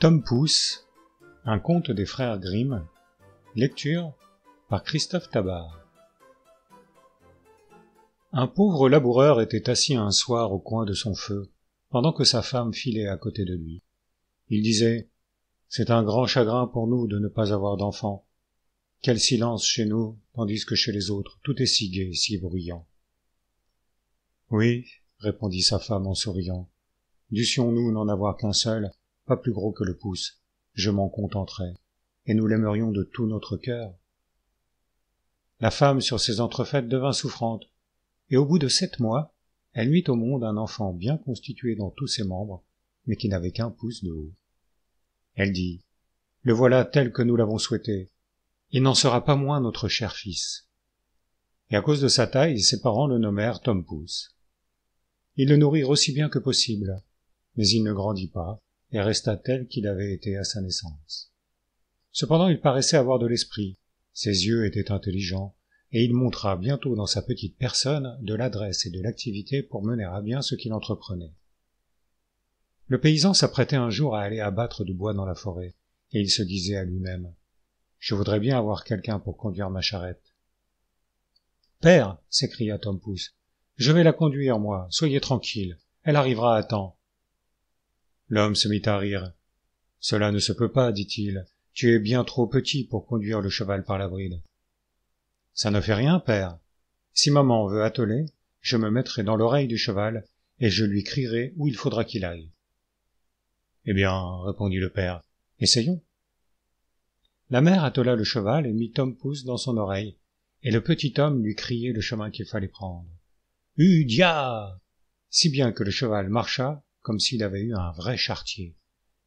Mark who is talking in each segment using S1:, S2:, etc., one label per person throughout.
S1: Tom Pouce, un conte des frères Grimm, lecture par Christophe Tabar. Un pauvre laboureur était assis un soir au coin de son feu, pendant que sa femme filait à côté de lui. Il disait : « C'est un grand chagrin pour nous de ne pas avoir d'enfants. Quel silence chez nous, tandis que chez les autres, tout est si gai, si bruyant. » « Oui, » répondit sa femme en souriant, « dussions-nous n'en avoir qu'un seul, pas plus gros que le pouce, je m'en contenterais, et nous l'aimerions de tout notre cœur. » La femme, sur ces entrefaites, devint souffrante, et au bout de 7 mois, elle mit au monde un enfant bien constitué dans tous ses membres, mais qui n'avait qu'1 pouce de haut. Elle dit : « Le voilà tel que nous l'avons souhaité. Il n'en sera pas moins notre cher fils. » Et à cause de sa taille, ses parents le nommèrent Tom Pouce. Ils le nourrirent aussi bien que possible, mais il ne grandit pas et resta tel qu'il avait été à sa naissance. Cependant, il paraissait avoir de l'esprit, ses yeux étaient intelligents, et il montra bientôt dans sa petite personne de l'adresse et de l'activité pour mener à bien ce qu'il entreprenait. Le paysan s'apprêtait un jour à aller abattre du bois dans la forêt, et il se disait à lui-même : « Je voudrais bien avoir quelqu'un pour conduire ma charrette. »« Père, » s'écria Tom Pouce, « je vais la conduire, moi, soyez tranquille, elle arrivera à temps. » L'homme se mit à rire. « Cela ne se peut pas, dit-il, tu es bien trop petit pour conduire le cheval par la bride. »« Ça ne fait rien, père. Si maman veut atteler, je me mettrai dans l'oreille du cheval, et je lui crierai où il faudra qu'il aille. »« Eh bien, répondit le père, essayons. » La mère attela le cheval et mit Tom Pouce dans son oreille, et le petit homme lui criait le chemin qu'il fallait prendre. « Udia !» Si bien que le cheval marcha comme s'il avait eu un vrai charretier,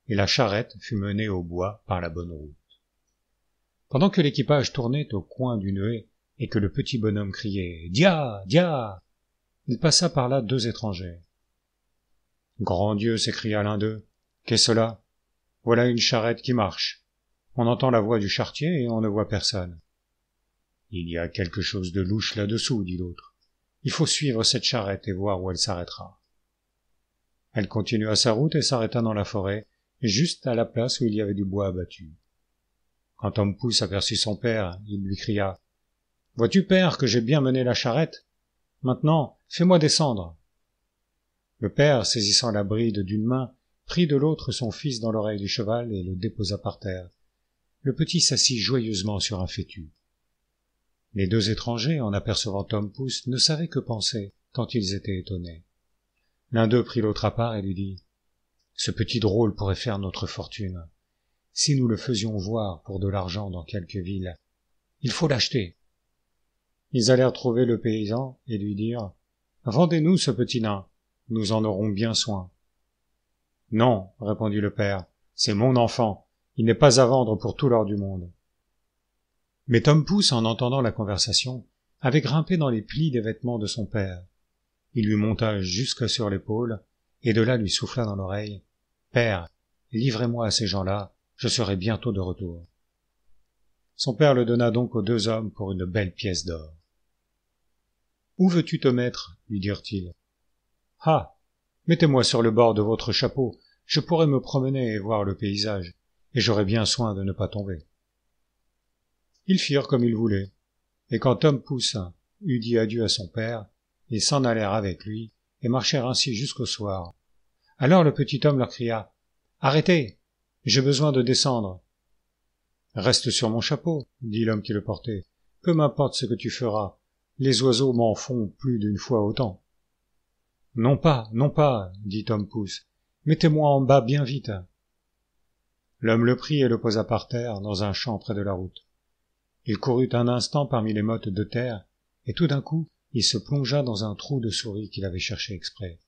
S1: et la charrette fut menée au bois par la bonne route. Pendant que l'équipage tournait au coin d'une haie, et que le petit bonhomme criait « Dia ! Dia !» il passa par là 2 étrangers. « Grand Dieu !» s'écria l'un d'eux, « qu'est cela ? Voilà une charrette qui marche. On entend la voix du charretier et on ne voit personne. »« Il y a quelque chose de louche là-dessous, dit l'autre. Il faut suivre cette charrette et voir où elle s'arrêtera. » Elle continua sa route et s'arrêta dans la forêt, juste à la place où il y avait du bois abattu. Quand Tom Pouce aperçut son père, il lui cria : « Vois-tu, père, que j'ai bien mené la charrette ? Maintenant, fais-moi descendre. » Le père, saisissant la bride d'une main, prit de l'autre son fils dans l'oreille du cheval et le déposa par terre. Le petit s'assit joyeusement sur un fétu. Les 2 étrangers, en apercevant Tom Pouce, ne savaient que penser, tant ils étaient étonnés. L'un d'eux prit l'autre à part et lui dit : « Ce petit drôle pourrait faire notre fortune. Si nous le faisions voir pour de l'argent dans quelque ville, il faut l'acheter. » Ils allèrent trouver le paysan et lui dirent : « Vendez-nous ce petit nain, nous en aurons bien soin. »« Non, » répondit le père, « c'est mon enfant, il n'est pas à vendre pour tout l'or du monde. » Mais Tom Pouce, en entendant la conversation, avait grimpé dans les plis des vêtements de son père. Il lui monta jusque sur l'épaule, et de là lui souffla dans l'oreille : « Père, livrez-moi à ces gens-là, je serai bientôt de retour. » Son père le donna donc aux 2 hommes pour une belle pièce d'or. « Où veux-tu te mettre ? » lui dirent-ils. « Ah ! Mettez-moi sur le bord de votre chapeau, je pourrai me promener et voir le paysage, et j'aurai bien soin de ne pas tomber. » Ils firent comme ils voulaient, et quand Tom Pouce eut dit adieu à son père, ils s'en allèrent avec lui, et marchèrent ainsi jusqu'au soir. Alors le petit homme leur cria : « Arrêtez, j'ai besoin de descendre. »« Reste sur mon chapeau, dit l'homme qui le portait, peu m'importe ce que tu feras, les oiseaux m'en font plus d'une fois autant. »« Non pas, dit Tom Pouce, mettez-moi en bas bien vite. » L'homme le prit et le posa par terre, dans un champ près de la route. Il courut un instant parmi les mottes de terre, et tout d'un coup, il se plongea dans un trou de souris qu'il avait cherché exprès.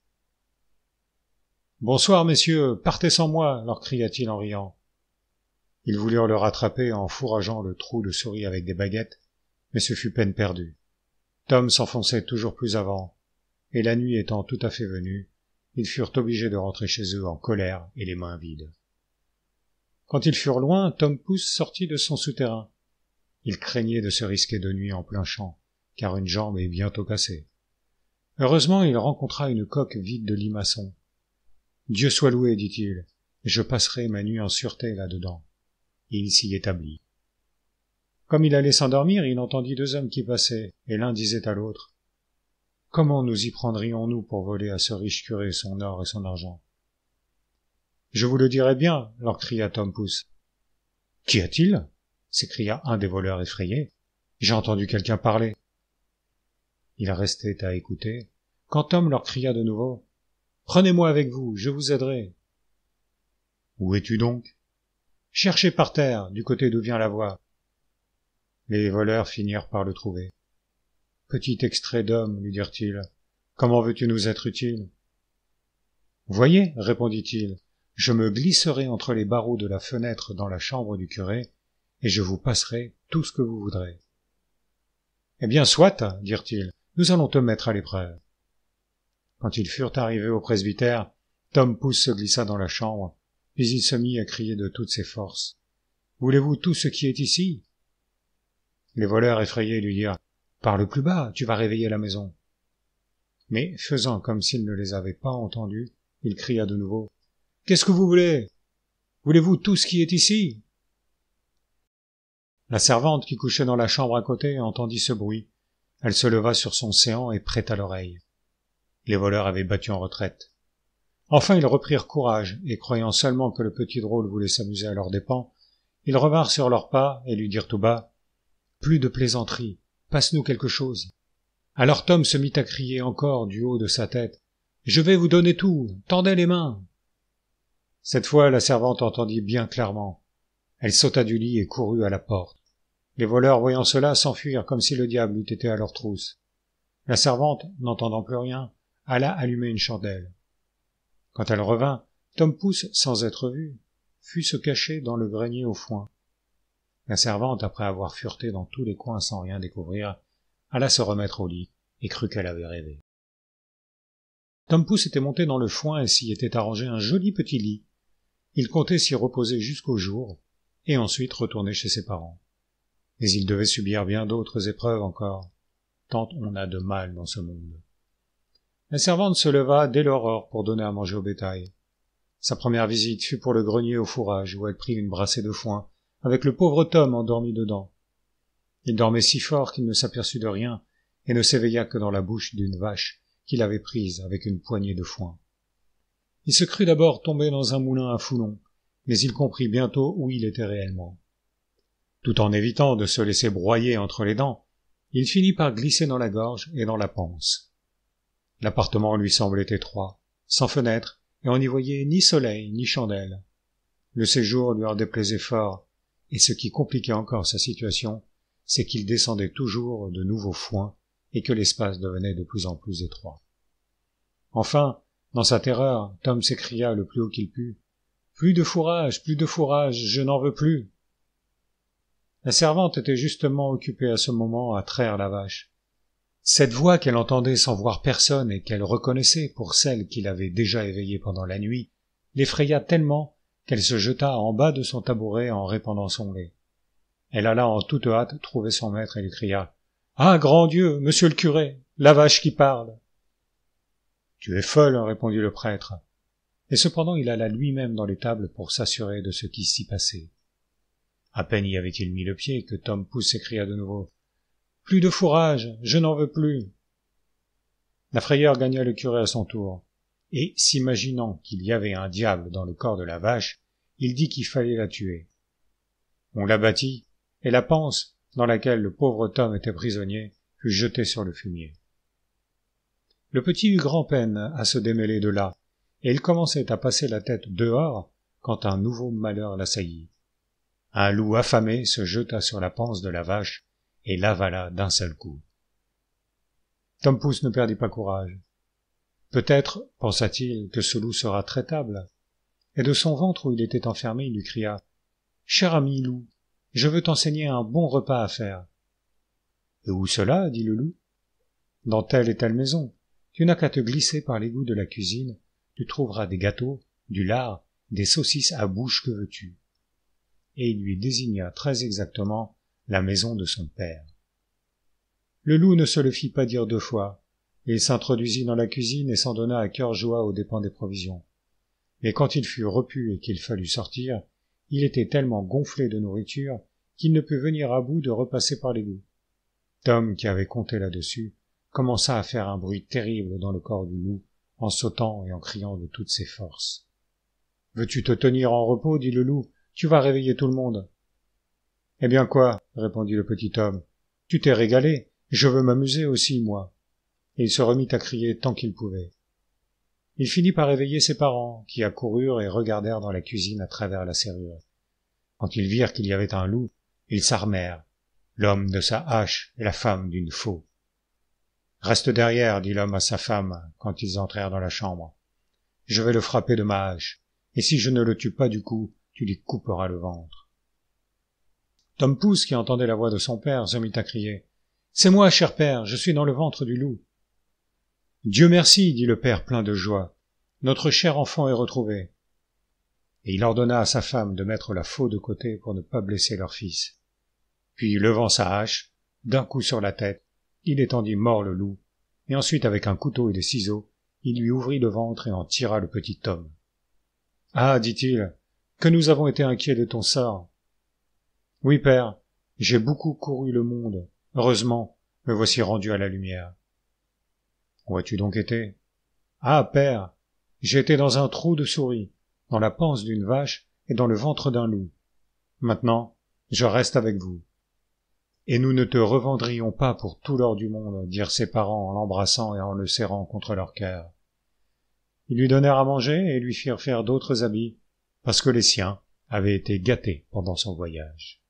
S1: « Bonsoir, messieurs, partez sans moi, leur cria-t-il en riant. Ils voulurent le rattraper en fourrageant le trou de souris avec des baguettes, mais ce fut peine perdue. Tom s'enfonçait toujours plus avant, et la nuit étant tout à fait venue, ils furent obligés de rentrer chez eux en colère et les mains vides. Quand ils furent loin, Tom Pouce sortit de son souterrain. Il craignait de se risquer de nuit en plein champ, car une jambe est bientôt cassée. Heureusement, il rencontra une coque vide de limaçons. « Dieu soit loué, dit-il, Je passerai ma nuit en sûreté là-dedans. » Il s'y établit. Comme il allait s'endormir, il entendit 2 hommes qui passaient, et l'un disait à l'autre: « Comment nous y prendrions-nous pour voler à ce riche curé son or et son argent ?»« Je vous le dirai bien, » leur cria Tom Pouce. « Qu'y a-t-il » s'écria un des voleurs effrayé. « J'ai entendu quelqu'un parler. » Ils restaient à écouter, quand Tom leur cria de nouveau: « Prenez-moi avec vous, je vous aiderai. »« Où es-tu donc ?»« Cherchez par terre, du côté d'où vient la voix. » Les voleurs finirent par le trouver. « Petit extrait d'homme, lui dirent-ils, comment veux-tu nous être utile ?»« Voyez, répondit-il, je me glisserai entre les barreaux de la fenêtre dans la chambre du curé, et je vous passerai tout ce que vous voudrez. »« Eh bien, soit, dirent-ils, nous allons te mettre à l'épreuve. » Quand ils furent arrivés au presbytère, Tom Pouce se glissa dans la chambre, puis il se mit à crier de toutes ses forces: « Voulez-vous tout ce qui est ici ?» Les voleurs effrayés lui dirent: « Parle plus bas, tu vas réveiller la maison. » Mais, faisant comme s'il ne les avait pas entendus, il cria de nouveau: « Qu'est-ce que vous voulez? Voulez-vous tout ce qui est ici ?» La servante qui couchait dans la chambre à côté entendit ce bruit. Elle se leva sur son séant et prêta l'oreille. Les voleurs avaient battu en retraite. Enfin ils reprirent courage, et croyant seulement que le petit drôle voulait s'amuser à leurs dépens, ils revinrent sur leurs pas et lui dirent tout bas: « Plus de plaisanteries, passe-nous quelque chose. » Alors Tom se mit à crier encore du haut de sa tête: « Je vais vous donner tout, tendez les mains. » Cette fois la servante entendit bien clairement. Elle sauta du lit et courut à la porte. Les voleurs, voyant cela, s'enfuirent comme si le diable eût été à leur trousse. La servante, n'entendant plus rien, alla allumer une chandelle. Quand elle revint, Tom Pouce, sans être vu, fut se cacher dans le grenier au foin. La servante, après avoir fureté dans tous les coins sans rien découvrir, alla se remettre au lit et crut qu'elle avait rêvé. Tom Pouce était monté dans le foin et s'y était arrangé un joli petit lit. Il comptait s'y reposer jusqu'au jour et ensuite retourner chez ses parents. Mais il devait subir bien d'autres épreuves encore, tant on a de mal dans ce monde. La servante se leva dès l'aurore pour donner à manger au bétail. Sa première visite fut pour le grenier au fourrage, où elle prit une brassée de foin, avec le pauvre Tom endormi dedans. Il dormait si fort qu'il ne s'aperçut de rien, et ne s'éveilla que dans la bouche d'une vache qu'il avait prise avec une poignée de foin. Il se crut d'abord tombé dans un moulin à foulon, mais il comprit bientôt où il était réellement. Tout en évitant de se laisser broyer entre les dents, il finit par glisser dans la gorge et dans la panse. L'appartement lui semblait étroit, sans fenêtre, et on n'y voyait ni soleil ni chandelle. Le séjour lui en déplaisait fort, et ce qui compliquait encore sa situation, c'est qu'il descendait toujours de nouveaux foins, et que l'espace devenait de plus en plus étroit. Enfin, dans sa terreur, Tom s'écria le plus haut qu'il put: « Plus de fourrage, je n'en veux plus !» La servante était justement occupée à ce moment à traire la vache. Cette voix qu'elle entendait sans voir personne et qu'elle reconnaissait pour celle qui l'avait déjà éveillée pendant la nuit, l'effraya tellement qu'elle se jeta en bas de son tabouret en répandant son lait. Elle alla en toute hâte trouver son maître et lui cria: « Ah, grand Dieu, monsieur le curé, la vache qui parle !»« Tu es folle, » répondit le prêtre. Et cependant il alla lui-même dans l'étable pour s'assurer de ce qui s'y passait. À peine y avait-il mis le pied que Tom Pouce s'écria de nouveau: « Plus de fourrage, je n'en veux plus !» La frayeur gagna le curé à son tour, et, s'imaginant qu'il y avait un diable dans le corps de la vache, il dit qu'il fallait la tuer. On l'abattit, et la panse, dans laquelle le pauvre Tom était prisonnier, fut jetée sur le fumier. Le petit eut grand-peine à se démêler de là, et il commençait à passer la tête dehors quand un nouveau malheur l'assaillit. Un loup affamé se jeta sur la panse de la vache et l'avala d'un seul coup. Tom Pouce ne perdit pas courage. Peut-être, pensa-t-il, que ce loup sera traitable, et de son ventre où il était enfermé, il lui cria: « Cher ami loup, je veux t'enseigner un bon repas à faire. »« Et où cela ?» dit le loup. « Dans telle et telle maison. Tu n'as qu'à te glisser par l'égout de la cuisine, tu trouveras des gâteaux, du lard, des saucisses à bouche que veux-tu. » Et il lui désigna très exactement la maison de son père. Le loup ne se le fit pas dire 2 fois. Il s'introduisit dans la cuisine et s'en donna à cœur joie aux dépens des provisions. Mais quand il fut repu et qu'il fallut sortir, il était tellement gonflé de nourriture qu'il ne put venir à bout de repasser par l'égout. Tom, qui avait compté là-dessus, commença à faire un bruit terrible dans le corps du loup, en sautant et en criant de toutes ses forces. « Veux-tu te tenir en repos ?» dit le loup. « Tu vas réveiller tout le monde. »« Eh bien quoi ?» répondit le petit Tom. « Tu t'es régalé, je veux m'amuser aussi, moi. » Et il se remit à crier tant qu'il pouvait. Il finit par réveiller ses parents, qui accoururent et regardèrent dans la cuisine à travers la serrure. Quand ils virent qu'il y avait un loup, ils s'armèrent, l'homme de sa hache et la femme d'une faux. « Reste derrière, dit l'homme à sa femme, quand ils entrèrent dans la chambre. Je vais le frapper de ma hache, et si je ne le tue pas du coup, tu lui couperas le ventre. » Tom Pouce, qui entendait la voix de son père, se mit à crier. « C'est moi, cher père, je suis dans le ventre du loup. »« Dieu merci, dit le père plein de joie, notre cher enfant est retrouvé. » Et il ordonna à sa femme de mettre la faux de côté pour ne pas blesser leur fils. Puis, levant sa hache, d'un coup sur la tête, il étendit mort le loup, et ensuite avec un couteau et des ciseaux, il lui ouvrit le ventre et en tira le petit Tom. « Ah, dit-il, que nous avons été inquiets de ton sort. »« Oui, père, j'ai beaucoup couru le monde. Heureusement, me voici rendu à la lumière. »« Où as-tu donc été ?»« Ah, père, j'ai été dans un trou de souris, dans la panse d'une vache et dans le ventre d'un loup. Maintenant, je reste avec vous. »« Et nous ne te revendrions pas pour tout l'or du monde, dirent ses parents en l'embrassant et en le serrant contre leur cœur. Ils lui donnèrent à manger et lui firent faire d'autres habits, parce que les siens avaient été gâtés pendant son voyage.